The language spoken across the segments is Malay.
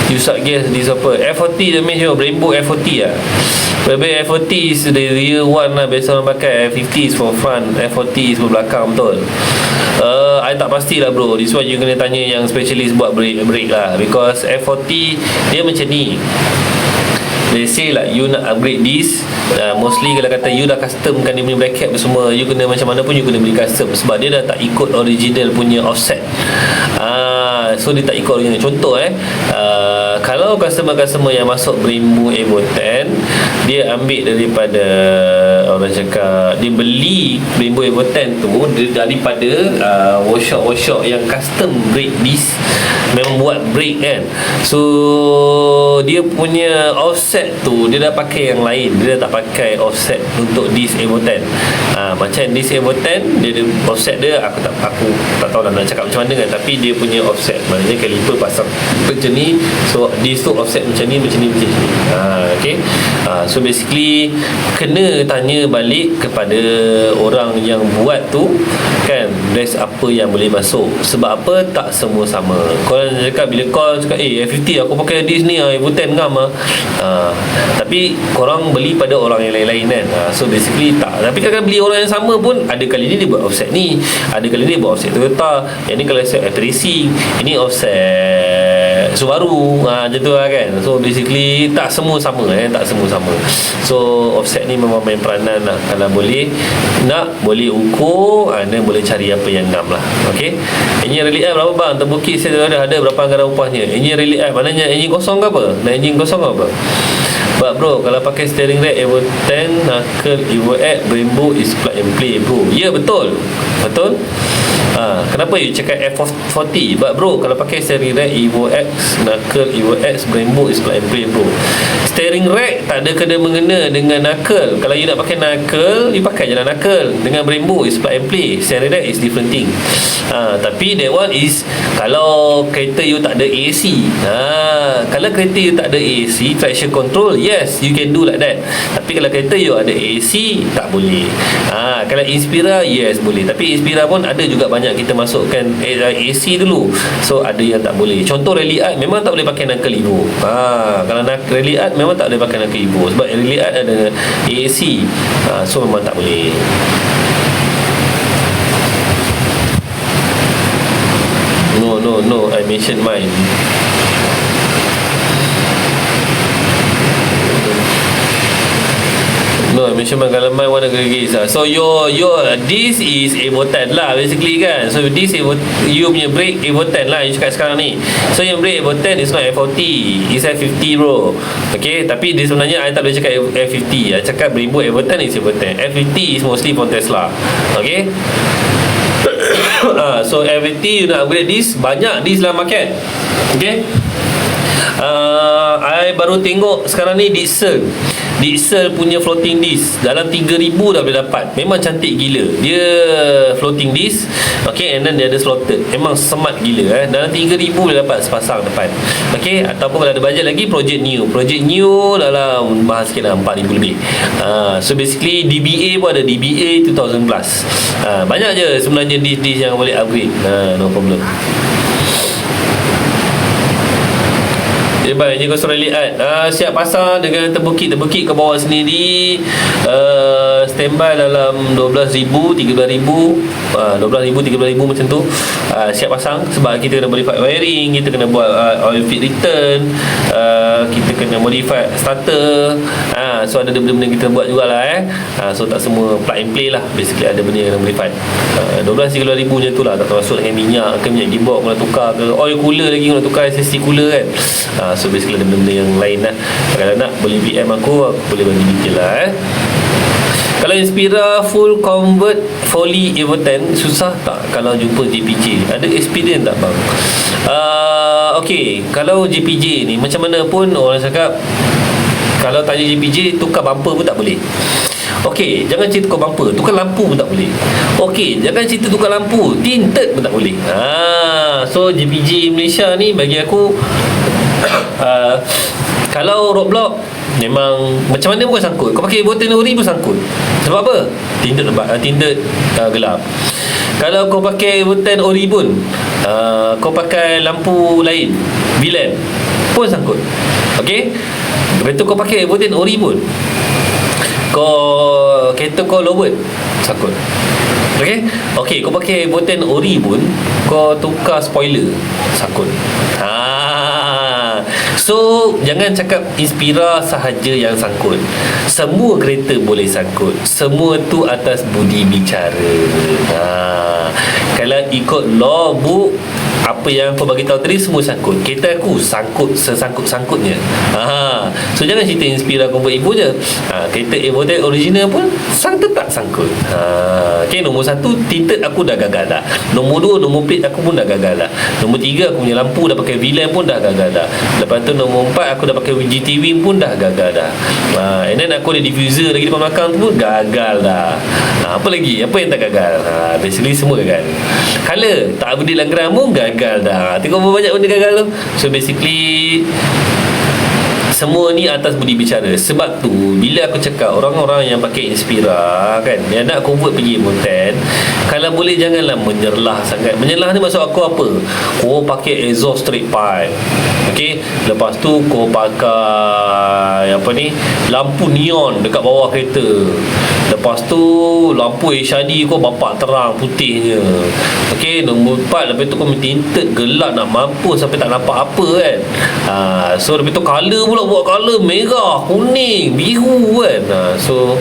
You start guess this apa. F40 dia means Brembo F40 lah. Whereby F40 is the real one lah. Biasa orang pakai. F50 is for front, F40 is for belakang. Betul. I tak pastilah bro. This one you kena tanya yang specialist buat brake lah. Because F40 dia macam ni. They say like you nak upgrade this, mostly kalau kata you dah customkan dia punya bracket semua, you kena macam mana pun you kena beli custom. Sebab dia dah tak ikut original punya offset. So dia tak ikut original. Contoh kalau customer-customer yang masuk Brembo Evo 10, dia ambil daripada, orang cakap, dia beli Brembo Evo 10 tu daripada workshop yang custom brake disc, memang buat brake kan. So dia punya offset tu dia dah pakai yang lain. Dia dah tak pakai offset untuk disc Evo 10. Macam disc Evo 10 dia offset dia, aku tak tahu nak cakap macam mana kan, tapi dia punya offset, maknanya caliper pasang macam ni. So disc tu offset macam ni. Okay. So basically kena tanya balik kepada orang yang buat tu kan, there's apa yang boleh masuk. Sebab apa? Tak semua sama. Korang cakap, bila kau cakap F50 aku pakai disc ni Evo 10 ngam tapi korang beli pada orang yang lain-lain kan. So basically tak. Tapi kalau beli orang yang sama pun, ada kali ni dia buat offset ni, ada kali ni dia buat offset Toyota, yang ni kalau offset F-Racing, ini offset Subaru, macam tu lah kan. So basically tak semua sama tak semua sama. So offset ni memang main peranan lah. Kalau boleh boleh ukur, anda boleh cari apa yang ngam lah. Okay. Enjin rally app berapa bang? Terbukit saya ada berapa anggaran upahnya. Enjin rally app maknanya enjin kosong ke apa? Nak enjin kosong ke apa? But bro, kalau pakai steering rack Evo 10, knuckle Evo X, Brembo is plug and play bro. Ya betul. Kenapa you cakap F40? But bro, kalau pakai steering rack Evo X, knuckle Evo X, Brembo is plug and play bro. Steering rack tak ada kena mengena dengan knuckle. Kalau you nak pakai knuckle, you pakai je lah knuckle. Dengan Brembo is plug and play. Steering rack is different thing. Tapi that one is kalau kereta you tak ada AC. Kalau kereta you tak ada AC, traction control, yes, you can do like that. Tapi kalau kereta you ada AC, tak boleh. Kalau Inspira, yes boleh. Tapi Inspira pun ada juga banyak kita masukkan AC dulu. So ada yang tak boleh. Contoh Rally Art memang tak boleh pakai knuckle Evo. Kalau Rally Art memang tak boleh pakai knuckle Evo, sebab Rally Art ada AC. So memang tak boleh. No, I mentioned mine. No, I mention kalau mine one agree. So your this is Evo 10 lah basically kan. So this Evo, you punya brake Evo 10 lah you cakap sekarang ni. So yang brake Evo 10 is not F40, it's F50 bro. Okay, tapi dia sebenarnya I tak boleh cakap F50. I cakap Brembo Evo 10 is Evo 10. F50 is mostly for Tesla. Okay. So F50 you nak upgrade this, banyak this dalam market. Okay. I baru tengok sekarang ni Diesel punya floating disc dalam 3,000 dah boleh dapat. Memang cantik gila. Dia floating disc, okay, and then dia ada slotted. Memang smart gila Dalam 3,000 boleh dapat sepasang depan. Okay, ataupun kalau ada budget lagi, Project New dalam mahal sikit lah, 4,000 lebih. So basically DBA pun ada, DBA 2,000 plus. Banyak je sebenarnya disc yang boleh upgrade. No problem. Ini kosong Rally Art. Siap pasang dengan terbukit ke bawah sendiri. Standby dalam 12,000, 13,000, 12,000, 13,000 macam tu. Siap pasang sebab kita kena modify wiring, kita kena buat oil fit return, kita kena modify starter. So ada benda-benda kita buat jugalah So tak semua plug and play lah. Basically ada benda yang kena modify. 12,000 macam tu lah. Tak termasuk dengan minyak ke, minyak gearbox kena tukar ke, oil cooler lagi kena tukar, SSC cooler kan. So basically ada benda-benda yang lain lah. Kalau nak boleh PM aku boleh bagi detail lah Kalau Inspira full convert fully Evo 10 susah tak kalau jumpa JPJ? Ada experience tak bang? Okay, kalau JPJ ni macam mana pun orang cakap, kalau tanya JPJ tukar bumper pun tak boleh. Okey, jangan cerita tukar bumper, tukar lampu pun tak boleh. Okey, jangan cerita tukar lampu, tinted pun tak boleh. So JPJ Malaysia ni bagi aku kalau roadblock memang macam mana pun sangkut. Kau pakai botol ori pun sangkut. Sebab apa? Tinted gelap. Kalau kau pakai botol ori pun kau pakai lampu lain, V-lamp pun sangkut. Okey, lepas tu kau pakai Evoten ori pun, kereta kau lowert sangkut. Okey, kau pakai Evoten ori pun, kau tukar spoiler sangkut. So jangan cakap Inspira sahaja yang sangkut. Semua kereta boleh sangkut. Semua tu atas budi bicara. Kalau ikut law book, apa yang aku bagi tahu tadi semua sangkut. Kereta aku sangkut sesangkut-sangkutnya. So jangan cerita Inspira Comfort Evo je. Kereta Evo Tech original pun tetap sangkut. Okay, nombor 1 tinted aku dah gagal dah. Nombor 2 nombor plate aku pun dah gagal dah. Nombor 3 aku punya lampu dah pakai V-Lamp pun dah gagal dah. Lepas tu nombor 4 aku dah pakai GT-Wing pun dah gagal dah. And then aku ada diffuser lagi depan belakang tu pun gagal dah. Apa lagi? Apa yang tak gagal? Basically semua gagal. Color tak berdiri langgaran pun gagal dah. Tengok berapa banyak benda gagal tu. So basically semua ni atas budi bicara. Sebab tu bila aku cakap orang-orang yang pakai Inspira kan, yang nak convert pergi Evoten, kalau boleh janganlah menyerlah sangat. Menyerlah ni maksud aku apa? Kau pakai exhaust straight pipe, okey, lepas tu kau pakai lampu neon dekat bawah kereta, lepas tu lampu HID kau bapak terang putihnya, okey. Nombor 4, lepas tu kau tinted gelap nak mampus sampai tak nampak apa kan. So lepas tu colour pula, buat colour merah, kuning, biru kan. So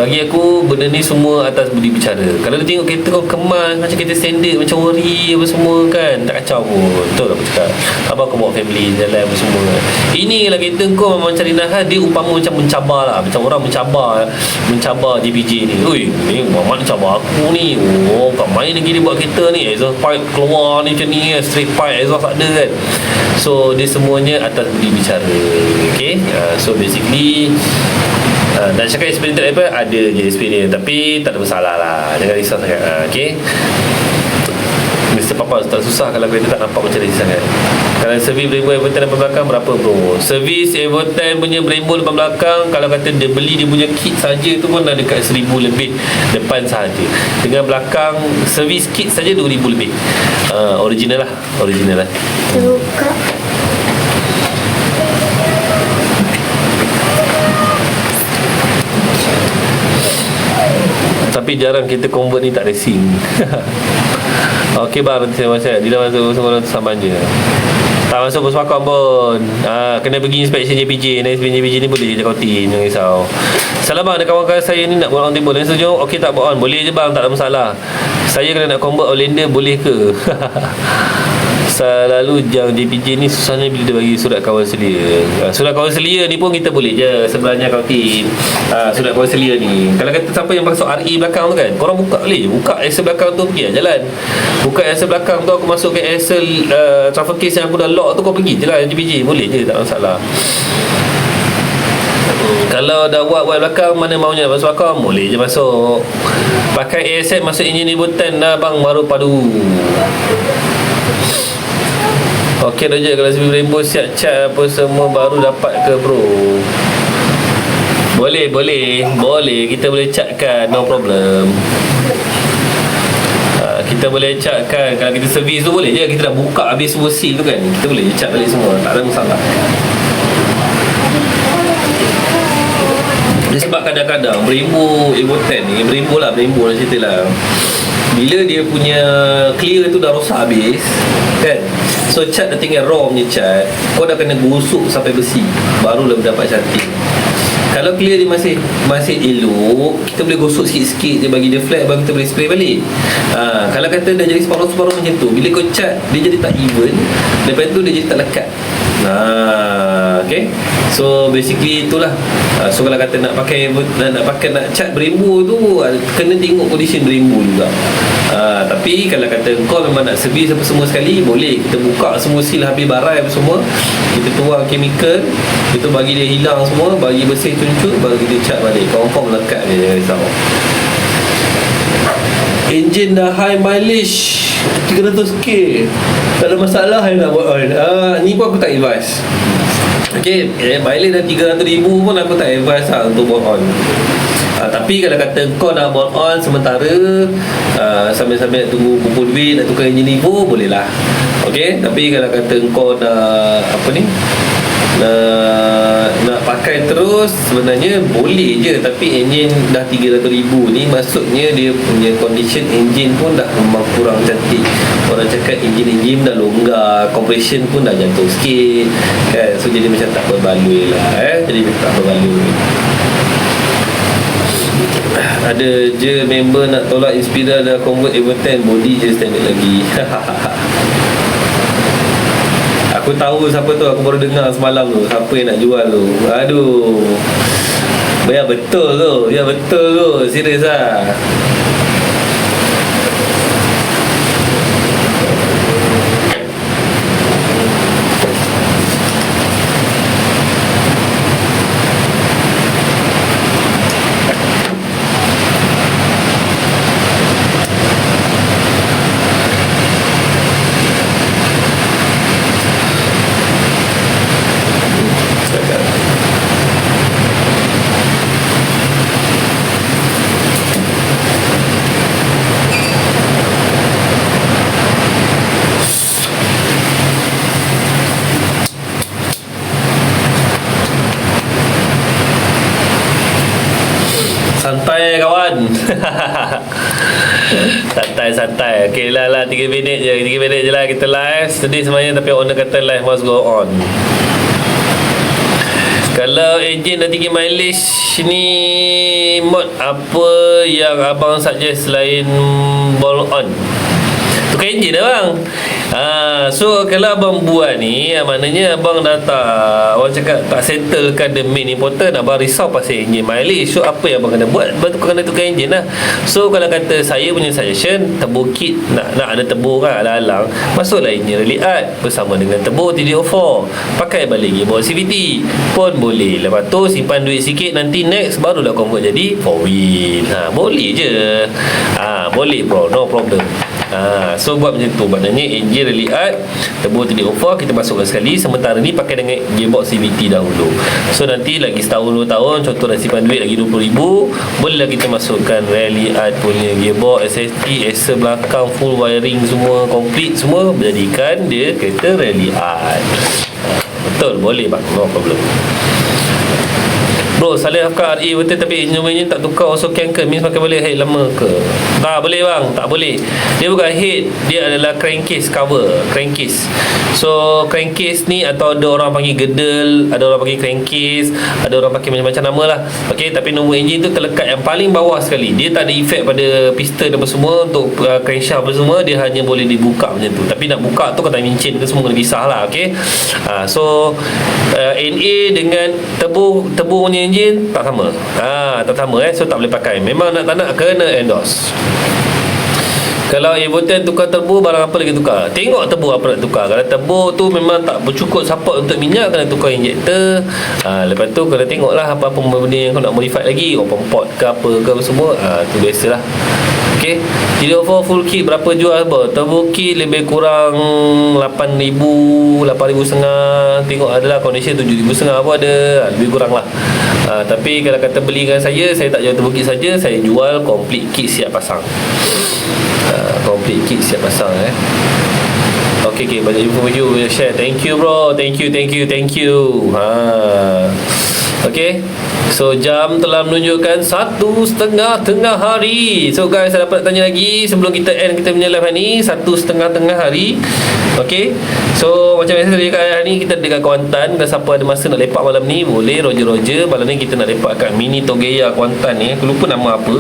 bagi aku benda ni semua atas budi bicara. Kalau dia tengok kereta kau kemas macam kereta standard, macam ori apa semua kan, tak kacau pun. Betul aku cakap, abang kau bawa family jalan apa semua. Ini lah kereta kau memang cari nahas, dia umpama macam mencabar lah, macam orang mencabar DPJ ni. Ui, ni Muhammad cabar aku ni. Oh, kat main lagi dia buat kereta ni, exhaust pipe keluar ni macam ni, straight pipe exhaust tak ada kan. So dia semuanya atas budi bicara. Okay, so basically nak cakap experience tak apa, ada je experience, tapi tak ada masalah lah, jangan risau sangat. Okay, Mr. Papa tak susah kalau kereta tak nampak macam ni sangat. Kalau servis Brembo Evoten depan belakang berapa bro? Servis Evoten punya Brembo depan belakang, kalau kata dia beli dia punya kit saja tu pun dah dekat 1,000 lebih depan sahaja. Dengan belakang servis kit saja 2,000 lebih. Original lah. Terbuka. Tapi jarang kita convert ni tak racing. Okey bang, nanti saya masuk. Dia dah masuk sekolah saman je. Tak masuk Puspakom pun. Kena pergi inspection JPJ. Inspection JPJ ni boleh je kautin, jangan risau. Salam bang, ada kawan-kawan saya ni nak buat on table. Dan setuju? Okey tak buat on? Boleh je bang, tak ada masalah. Saya kena nak convert Outlander, boleh ke? Selalu yang JPJ ni susahnya bila dia bagi surat kawal selia. Surat kawal selia ni pun kita boleh je sebenarnya kautin. Surat kawal selia ni, kalau kata siapa yang masuk RE belakang tu kan, korang buka boleh je, buka axle belakang tu pergi jalan. Buka axle belakang tu, aku masuk ke axle transfer case yang aku dah lock tu, kau pergi je lah JPJ, boleh je, tak masalah. Kalau dah buat belakang, mana maunya masuk belakang, boleh je masuk. Pakai ASF masuk enjin Evoten dah bang, baru padu. Okey Roger, kalau CV Brembo siap cat apa semua baru dapat ke bro? Boleh, kita boleh catkan, no problem. Kita boleh catkan. Kalau kita servis tu boleh je, kita dah buka habis semua seal tu kan, kita boleh je cat balik semua, tak ada masalah. Sebab kadang-kadang Brembo Evoten ni, Brembo lah cerita lah, bila dia punya clear tu dah rosak habis kan, so cat dah tinggal raw punya cat, kau dah kena gosok sampai bersih, barulah dapat cantik. Kalau clear dia masih elok, kita boleh gosok sikit-sikit je, bagi dia flat, baru kita boleh spray balik. Kalau kata dah jadi separuh-separuh macam tu, bila kau cat dia jadi tak even, lepas tu dia jadi tak lekat. Okay, so basically itulah. So kalau kata nak cat Brembo tu, kena tengok condition Brembo juga. Tapi kalau kata kau memang nak servis apa semua sekali, boleh kita buka semua seal habis barai apa semua, kita tuang chemical, kita bagi dia hilang semua, bagi bersih cuncut, baru kita cat balik, confirm lekat dia, jangan risau. Enjin dah high mileage 300k, tak ada masalah nak buat on. Ni pun aku tak advise. Okay, mileage dah 300,000 pun aku tak advise lah untuk buat on. Tapi kalau kata kau nak buat on sementara, sambil-sambil tunggu kumpul duit nak tukar enjin Evo, boleh lah. Okey, tapi kalau kata kau nak apa ni, nak pakai terus, sebenarnya boleh je, tapi enjin dah 300,000 ni, maksudnya dia punya condition enjin pun dah memang kurang cantik. Orang cakap enjin dah longgar, compression pun dah jatuh sikit kan, so jadi macam tak berbaloi lah jadi tak berbaloi. Ada je member nak tolak Inspira dah convert Evo 10, body je standard lagi. Aku tahu siapa tu, aku baru dengar semalam tu, siapa yang nak jual tu. Aduh, ya betul tu, ya betul tu, serius lah. Santai kawan. Santai. Okay lah 3 minit je lah kita live. Sedih sebenarnya, tapi owner kata live must go on. Kalau enjin dah tinggi mileage ni, mod apa yang abang suggest selain ball on? Tukar enjin dah bang. So kalau abang buat ni, maknanya abang dah tak, orang cakap tak settlekan the main important. Abang risau pasal enjin mileage. So apa yang abang kena buat? Abang kena tukar enjin lah. So kalau kata saya punya suggestion, tebur kit, nak ada tebur kan, alang-alang, masuklah enjin rally art bersama dengan tebur TD04, pakai balik gearbox CVT pun boleh. Lepas tu simpan duit sikit, nanti next barulah convert jadi 4-wheel. Boleh je. Boleh bro, no problem. So buat macam tu, maknanya enjin rally art, tebur TD04 kita masukkan sekali. Sementara ni pakai dengan gearbox CVT dahulu. So nanti lagi setahun 2 tahun, contoh dah simpan duit lagi 20,000, bolehlah kita masukkan rally art punya gearbox, SST, acer belakang, full wiring semua complete, semua menjadikan dia kereta rally art. Betul, boleh bang, no problem. Bro, Saleh Afkar RE betul, tapi enjin tak tukar also can ke? Means pakai balik head lama ke? Tak boleh bang, tak boleh. Dia bukan head, dia adalah crankcase cover, crankcase. So crankcase ni, atau ada orang panggil gedel, ada orang panggil crankcase, ada orang pakai macam-macam nama lah. Okay, tapi nombor enjin tu terlekat yang paling bawah sekali. Dia tak ada efek pada piston apa semua. Untuk crankshaft apa semua, dia hanya boleh dibuka macam tu. Tapi nak buka tu, kata mincin ke semua kena pisah lah. Okay, so NA dengan tebur punya enjin tak sama. Tak sama so tak boleh pakai. Memang tak nak kena endorse. Kalau Evo 10 tukar turbo, barang apa lagi tukar? Tengok turbo apa nak tukar. Kalau turbo tu memang tak bercukup support untuk minyak, kena tukar injektor. Lepas tu kena tengok lah apa-apa benda yang kau nak modify lagi, open port ke apa ke semua. Tu biasalah. Okay, TD04 full kit berapa jual bro? Turbo kit lebih kurang 8,000, 8,500. Tengok adalah condition 7,500 pun ada, lebih kurang lah. Tapi kalau kata beli dengan saya tak jual turbo kit saja, saya jual complete kit siap pasang. Complete kit siap pasang Okay, banyak info you share. Thank you bro, thank you. Okay, so jam telah menunjukkan 1:30 tengah hari. So guys, saya dapat tanya lagi sebelum kita end kita punya live hari ni. 1:30 tengah hari. Okay, so macam biasa tadi hari ni kita dekat Kuantan. Dan siapa ada masa nak lepak malam ni, boleh Roger. Malam ni kita nak lepak kat Mini Togeya Kuantan ni. Aku lupa nama apa.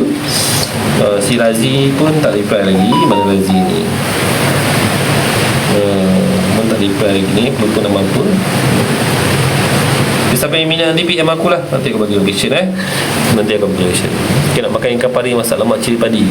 Si Razi pun tak reply lagi. Mana Razi ni? Pun tak reply lagi ni. Aku lupa nama apa. Sampai Mini nanti PM aku lah. Nanti aku bagi location Nanti aku bagi location. Okay, nak makan ikan pari masak lemak cili padi.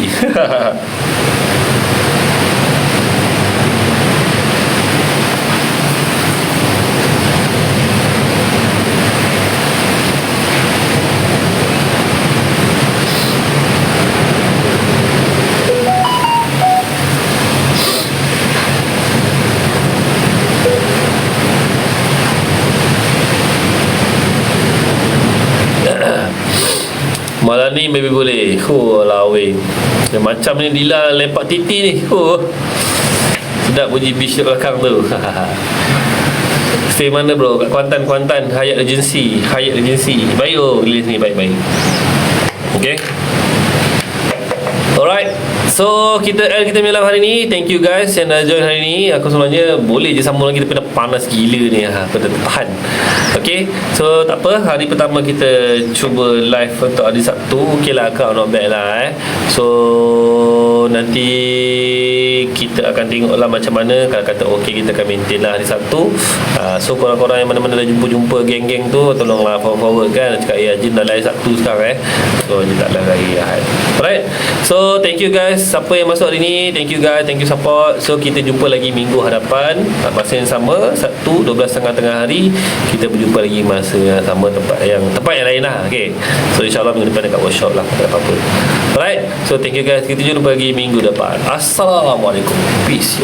Malam ni maybe boleh. Lawe. Macam ni Dila lepak titi ni. Sedap bunyi beach kat belakang tu. Stay mana bro? Kat Kuantan, Hyatt Regency. Baik pilih sini baik. Okay. Alright. So kita punya live hari ni. Thank you guys yang dah join hari ni. Aku sebenarnya boleh je sambung lagi, tapi dah panas gila ni. Aku dah tahan. Okay. So tak apa, hari pertama kita cuba live untuk hari Sabtu. Okay lah, kau not bad lah So nanti kita akan tengok lah macam mana. Kalau kata okay, kita akan maintain lah hari Sabtu. So korang-korang yang mana-mana dah jumpa geng-geng tu, tolonglah forward kan. Cakap Jin dah live Sabtu sekarang So Jin tak live hari Ahad. Alright. So thank you guys siapa yang masuk hari ni. Thank you guys, thank you support. So kita jumpa lagi minggu hadapan, masa yang sama, Sabtu 12.30 tengah hari. Kita berjumpa lagi masa yang sama, tempat yang lain lah. Okay. So insyaAllah minggu depan dekat workshop lah, tak apa-apa. Alright. So thank you guys, kita jumpa lagi minggu depan. Assalamualaikum. Peace.